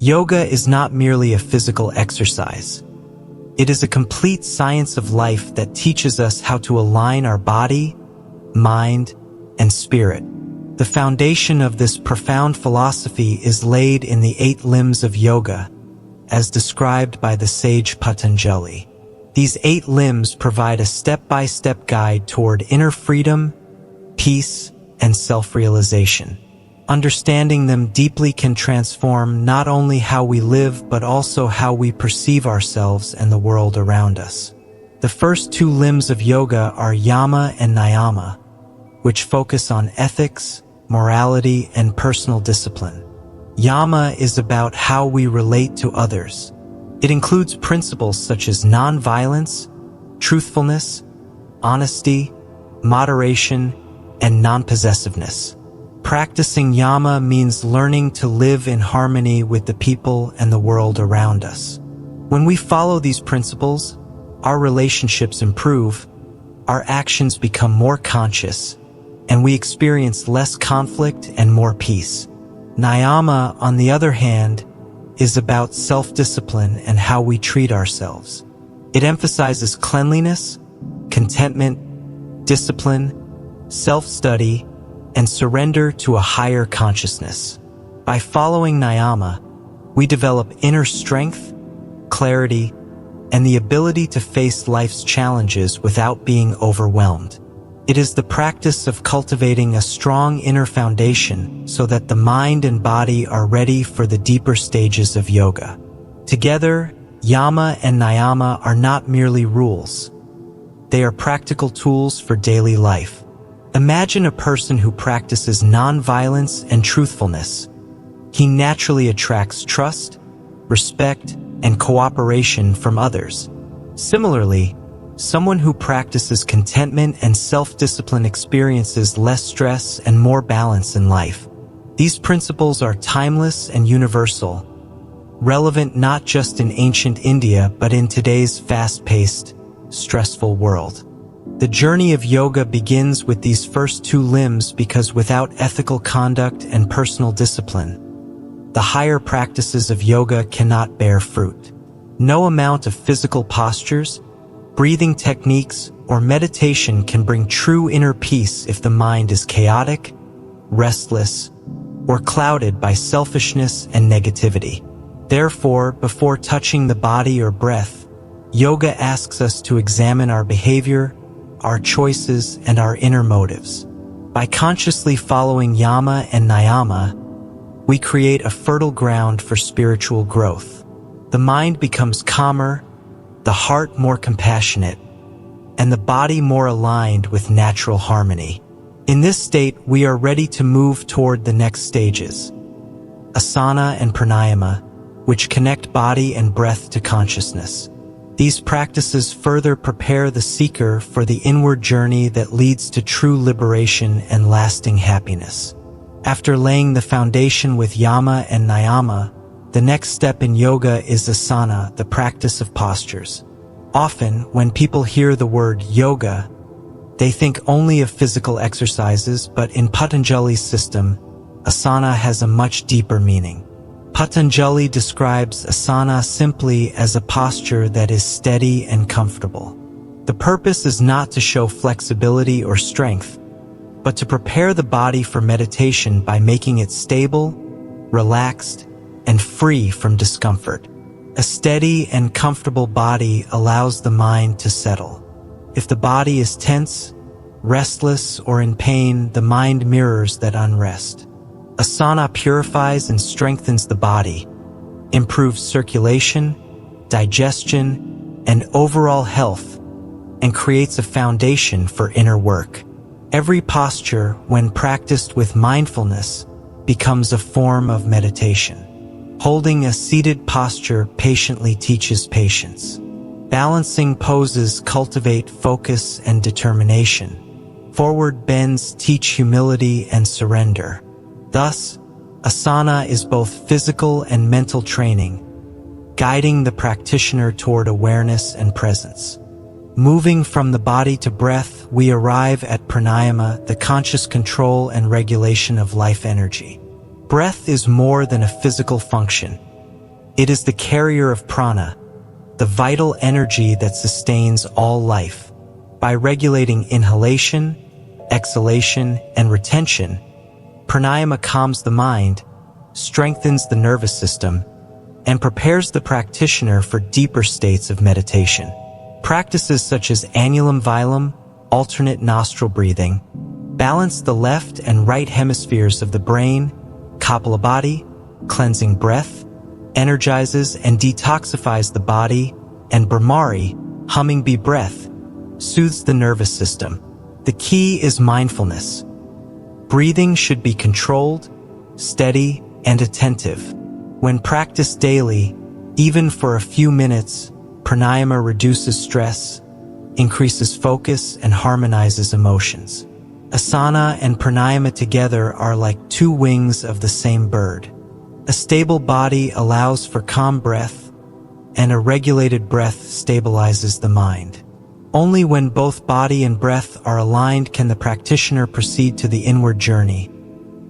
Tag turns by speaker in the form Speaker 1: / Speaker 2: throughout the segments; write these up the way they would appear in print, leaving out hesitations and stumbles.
Speaker 1: Yoga is not merely a physical exercise. It is a complete science of life that teaches us how to align our body, mind, and spirit. The foundation of this profound philosophy is laid in the 8 limbs of yoga, as described by the sage Patanjali. These 8 limbs provide a step-by-step guide toward inner freedom, peace, and self-realization. Understanding them deeply can transform not only how we live but also how we perceive ourselves and the world around us. The first 2 limbs of yoga are Yama and Niyama, which focus on ethics, morality, and personal discipline. Yama is about how we relate to others. It includes principles such as non-violence, truthfulness, honesty, moderation, and non-possessiveness. Practicing Yama means learning to live in harmony with the people and the world around us. When we follow these principles, our relationships improve, our actions become more conscious, and we experience less conflict and more peace. Niyama, on the other hand, is about self-discipline and how we treat ourselves. It emphasizes cleanliness, contentment, discipline, self-study, and surrender to a higher consciousness. By following Niyama, we develop inner strength, clarity, and the ability to face life's challenges without being overwhelmed. It is the practice of cultivating a strong inner foundation so that the mind and body are ready for the deeper stages of yoga. Together, Yama and Niyama are not merely rules. They are practical tools for daily life. Imagine a person who practices non-violence and truthfulness. He naturally attracts trust, respect, and cooperation from others. Similarly, someone who practices contentment and self-discipline experiences less stress and more balance in life. These principles are timeless and universal, relevant not just in ancient India but in today's fast-paced, stressful world. The journey of yoga begins with these first 2 limbs because without ethical conduct and personal discipline, the higher practices of yoga cannot bear fruit. No amount of physical postures, breathing techniques, or meditation can bring true inner peace if the mind is chaotic, restless, or clouded by selfishness and negativity. Therefore, before touching the body or breath, yoga asks us to examine our behavior, our choices, and our inner motives. By consciously following Yama and Niyama, we create a fertile ground for spiritual growth. The mind becomes calmer, the heart more compassionate, and the body more aligned with natural harmony. In this state, we are ready to move toward the next stages, Asana and Pranayama, which connect body and breath to consciousness. These practices further prepare the seeker for the inward journey that leads to true liberation and lasting happiness. After laying the foundation with Yama and Niyama, the next step in yoga is Asana, the practice of postures. Often, when people hear the word yoga, they think only of physical exercises, but in Patanjali's system, Asana has a much deeper meaning. Patanjali describes asana simply as a posture that is steady and comfortable. The purpose is not to show flexibility or strength, but to prepare the body for meditation by making it stable, relaxed, and free from discomfort. A steady and comfortable body allows the mind to settle. If the body is tense, restless, or in pain, the mind mirrors that unrest. Asana purifies and strengthens the body, improves circulation, digestion, and overall health, and creates a foundation for inner work. Every posture, when practiced with mindfulness, becomes a form of meditation. Holding a seated posture patiently teaches patience. Balancing poses cultivate focus and determination. Forward bends teach humility and surrender. Thus, asana is both physical and mental training, guiding the practitioner toward awareness and presence. Moving from the body to breath, we arrive at pranayama, the conscious control and regulation of life energy. Breath is more than a physical function. It is the carrier of prana, the vital energy that sustains all life. By regulating inhalation, exhalation, and retention, pranayama calms the mind, strengthens the nervous system, and prepares the practitioner for deeper states of meditation. Practices such as annulum vilum, alternate nostril breathing, balance the left and right hemispheres of the brain, kapalabhati, cleansing breath, energizes and detoxifies the body, and Brahmari, humming bee breath, soothes the nervous system. The key is mindfulness. Breathing should be controlled, steady, and attentive. When practiced daily, even for a few minutes, pranayama reduces stress, increases focus, and harmonizes emotions. Asana and pranayama together are like two wings of the same bird. A stable body allows for calm breath, and a regulated breath stabilizes the mind. Only when both body and breath are aligned can the practitioner proceed to the inward journey,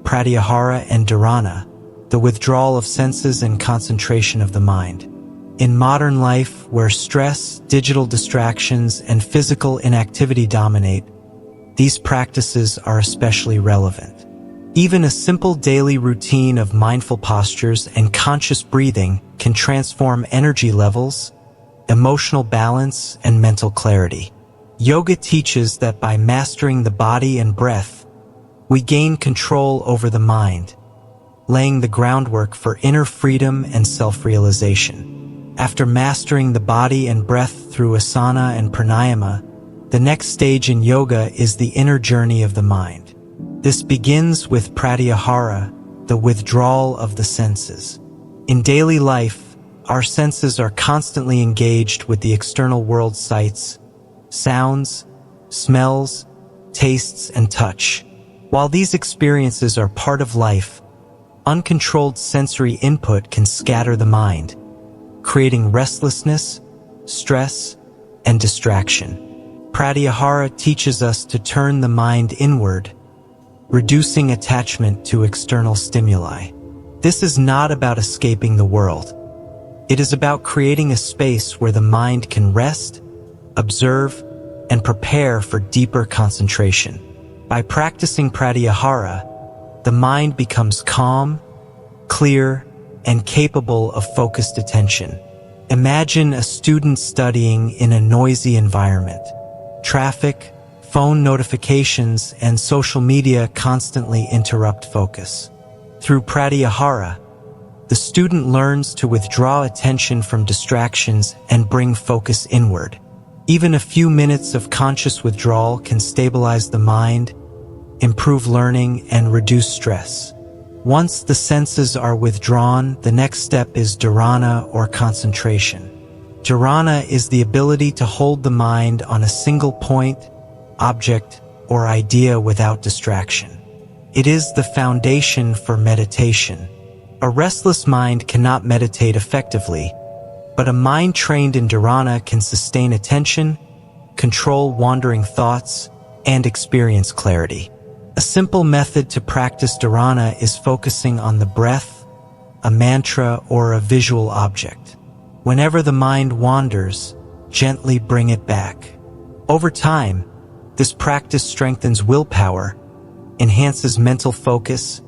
Speaker 1: Pratyahara and Dharana, the withdrawal of senses and concentration of the mind. In modern life, where stress, digital distractions, and physical inactivity dominate, these practices are especially relevant. Even a simple daily routine of mindful postures and conscious breathing can transform energy levels, emotional balance, and mental clarity. Yoga teaches that by mastering the body and breath, we gain control over the mind, laying the groundwork for inner freedom and self-realization. After mastering the body and breath through asana and pranayama, the next stage in yoga is the inner journey of the mind. This begins with pratyahara, the withdrawal of the senses. In daily life, our senses are constantly engaged with the external world sights, sounds, smells, tastes, and touch. While these experiences are part of life, uncontrolled sensory input can scatter the mind, creating restlessness, stress, and distraction. Pratyahara teaches us to turn the mind inward, reducing attachment to external stimuli. This is not about escaping the world. It is about creating a space where the mind can rest, observe, and prepare for deeper concentration. By practicing pratyahara, the mind becomes calm, clear, and capable of focused attention. Imagine a student studying in a noisy environment. Traffic, phone notifications, and social media constantly interrupt focus. Through pratyahara, the student learns to withdraw attention from distractions and bring focus inward. Even a few minutes of conscious withdrawal can stabilize the mind, improve learning, and reduce stress. Once the senses are withdrawn, the next step is dharana or concentration. Dharana is the ability to hold the mind on a single point, object, or idea without distraction. It is the foundation for meditation. A restless mind cannot meditate effectively, but a mind trained in dharana can sustain attention, control wandering thoughts, and experience clarity. A simple method to practice dharana is focusing on the breath, a mantra, or a visual object. Whenever the mind wanders, gently bring it back. Over time, this practice strengthens willpower, enhances mental focus,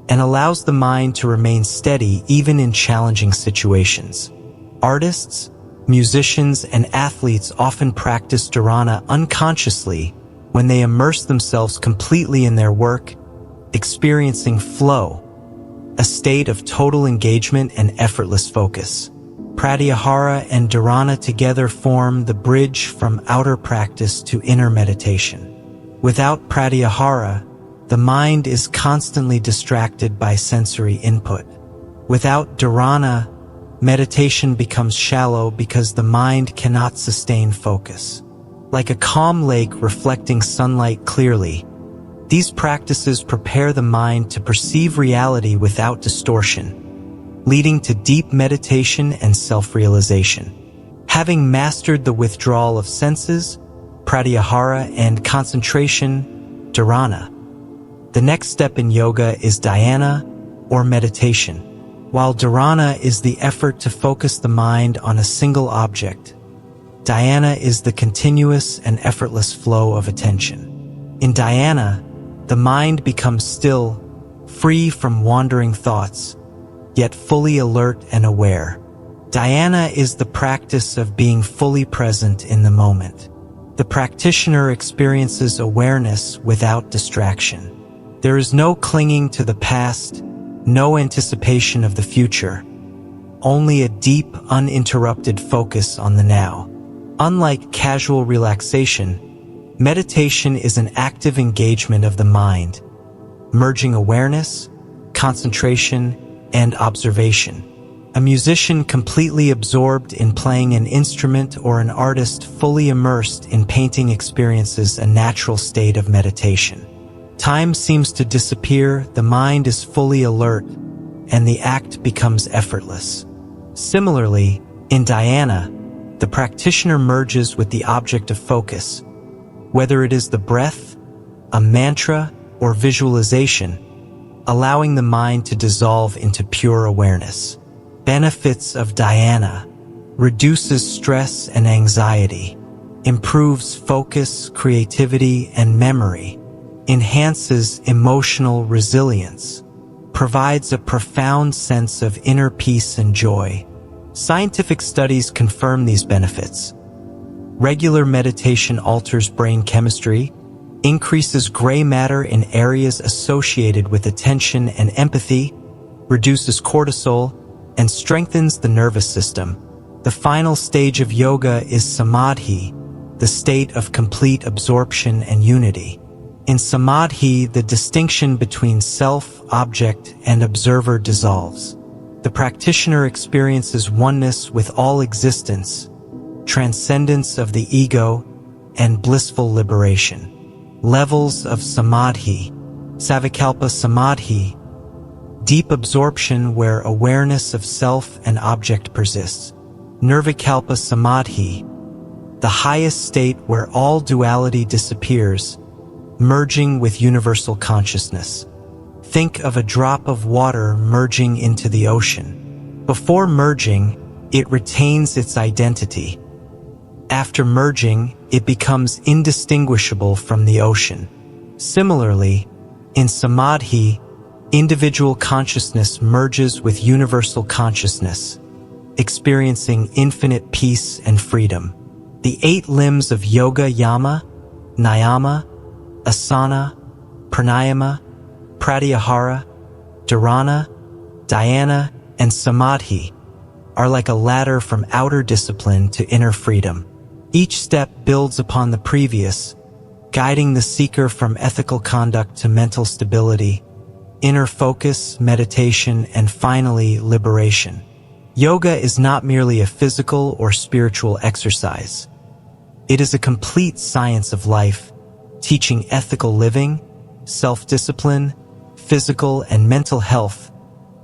Speaker 1: and allows the mind to remain steady even in challenging situations. Artists, musicians, and athletes often practice dharana unconsciously when they immerse themselves completely in their work, experiencing flow, a state of total engagement and effortless focus. Pratyahara and dharana together form the bridge from outer practice to inner meditation. Without pratyahara, the mind is constantly distracted by sensory input. Without dharana, meditation becomes shallow because the mind cannot sustain focus. Like a calm lake reflecting sunlight clearly, these practices prepare the mind to perceive reality without distortion, leading to deep meditation and self-realization. Having mastered the withdrawal of senses, pratyahara, and concentration, dharana, the next step in yoga is dhyana, or meditation. While Dharana is the effort to focus the mind on a single object, Dhyana is the continuous and effortless flow of attention. In Dhyana, the mind becomes still, free from wandering thoughts, yet fully alert and aware. Dhyana is the practice of being fully present in the moment. The practitioner experiences awareness without distraction. There is no clinging to the past, no anticipation of the future, only a deep, uninterrupted focus on the now. Unlike casual relaxation, meditation is an active engagement of the mind, merging awareness, concentration, and observation. A musician completely absorbed in playing an instrument or an artist fully immersed in painting experiences a natural state of meditation. Time seems to disappear, the mind is fully alert, and the act becomes effortless. Similarly, in Dhyana, the practitioner merges with the object of focus, whether it is the breath, a mantra, or visualization, allowing the mind to dissolve into pure awareness. Benefits of Dhyana: reduces stress and anxiety, improves focus, creativity, and memory, enhances emotional resilience, provides a profound sense of inner peace and joy. Scientific studies confirm these benefits. Regular meditation alters brain chemistry, increases gray matter in areas associated with attention and empathy, reduces cortisol, and strengthens the nervous system. The final stage of yoga is Samadhi, the state of complete absorption and unity. In Samadhi, the distinction between self, object, and observer dissolves. The practitioner experiences oneness with all existence, transcendence of the ego, and blissful liberation. Levels of Samadhi: Savikalpa Samadhi, deep absorption where awareness of self and object persists. Nirvikalpa Samadhi, the highest state where all duality disappears, merging with universal consciousness. Think of a drop of water merging into the ocean. Before merging, it retains its identity. After merging, it becomes indistinguishable from the ocean. Similarly, in Samadhi, individual consciousness merges with universal consciousness, experiencing infinite peace and freedom. The 8 limbs of yoga: Yama, Niyama, Asana, Pranayama, Pratyahara, Dharana, Dhyana, and Samadhi are like a ladder from outer discipline to inner freedom. Each step builds upon the previous, guiding the seeker from ethical conduct to mental stability, inner focus, meditation, and finally, liberation. Yoga is not merely a physical or spiritual exercise. It is a complete science of life, teaching ethical living, self-discipline, physical and mental health,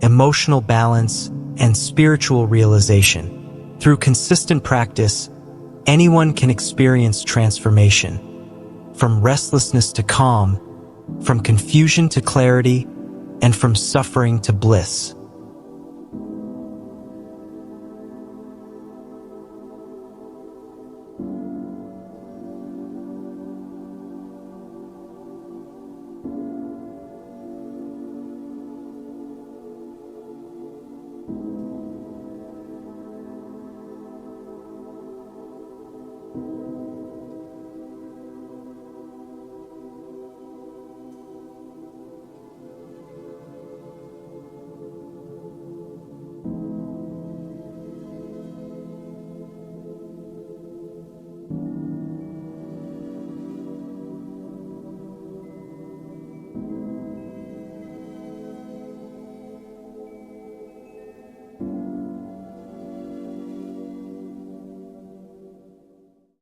Speaker 1: emotional balance, and spiritual realization. Through consistent practice, anyone can experience transformation, from restlessness to calm, from confusion to clarity, and from suffering to bliss.